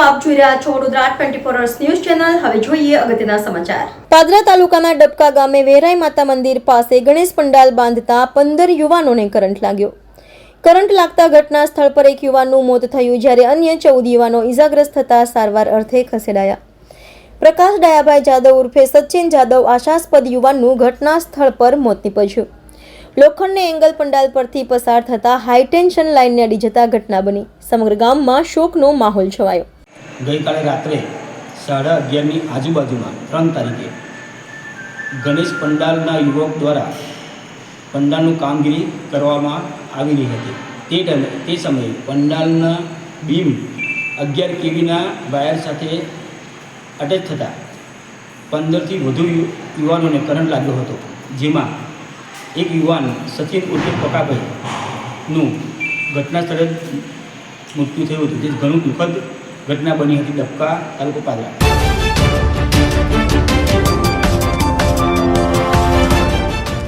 આપ જોઈ રહ્યા છો વડોદરા 24 અવર્સ ન્યૂઝ ચેનલ। હવે જોઈએ અગત્યના સમાચાર। પાદરા તાલુકાના ડબકા ગામે વેરાઈ માતા મંદિર પાસે ગણેશ પંડાલ બાંધતા 15 યુવાનોને કરંટ લાગ્યો। કરંટ લાગતા ઘટના સ્થળ પર એક યુવાનનું મોત થયું, જ્યારે અન્ય 14 યુવાનો ઈજાગ્રસ્ત થતા સારવાર અર્થે ખસેડાયા। પ્રકાશ ડાયાભાઈ જાદવ ઉર્ફે સચિન જાદવ આશાસ્પદ યુવાનનું ઘટના સ્થળ પર મોત નીપજ્યું। લોખંડને એંગલ પંડાલ પરથી પસાર થતા હાઈટેન્શન લાઇનને અડી જતા ઘટના બની। સમગ્ર ગામમાં શોકનો માહોલ છવાયો। ગઈકાલે રાત્રે 11:30ની આજુબાજુમાં 3 તારીખે ગણેશ પંડાલના યુવક દ્વારા પંડાલનું કામગીરી કરવામાં આવી રહી હતી। તે સમયે પંડાલના બીમ 11 kVના વાયર સાથે અટેચ થતાં 15થી વધુ યુવાનોને કરંટ લાગ્યો હતો, જેમાં એક યુવાન સચિન ઉર્ફે પકાભાઈનું ઘટના સ્થળે મૃત્યુ થયું હતું, જે ઘણું દુઃખદ ઘટના બની હતી ડબકા તાલુકો પાદરા।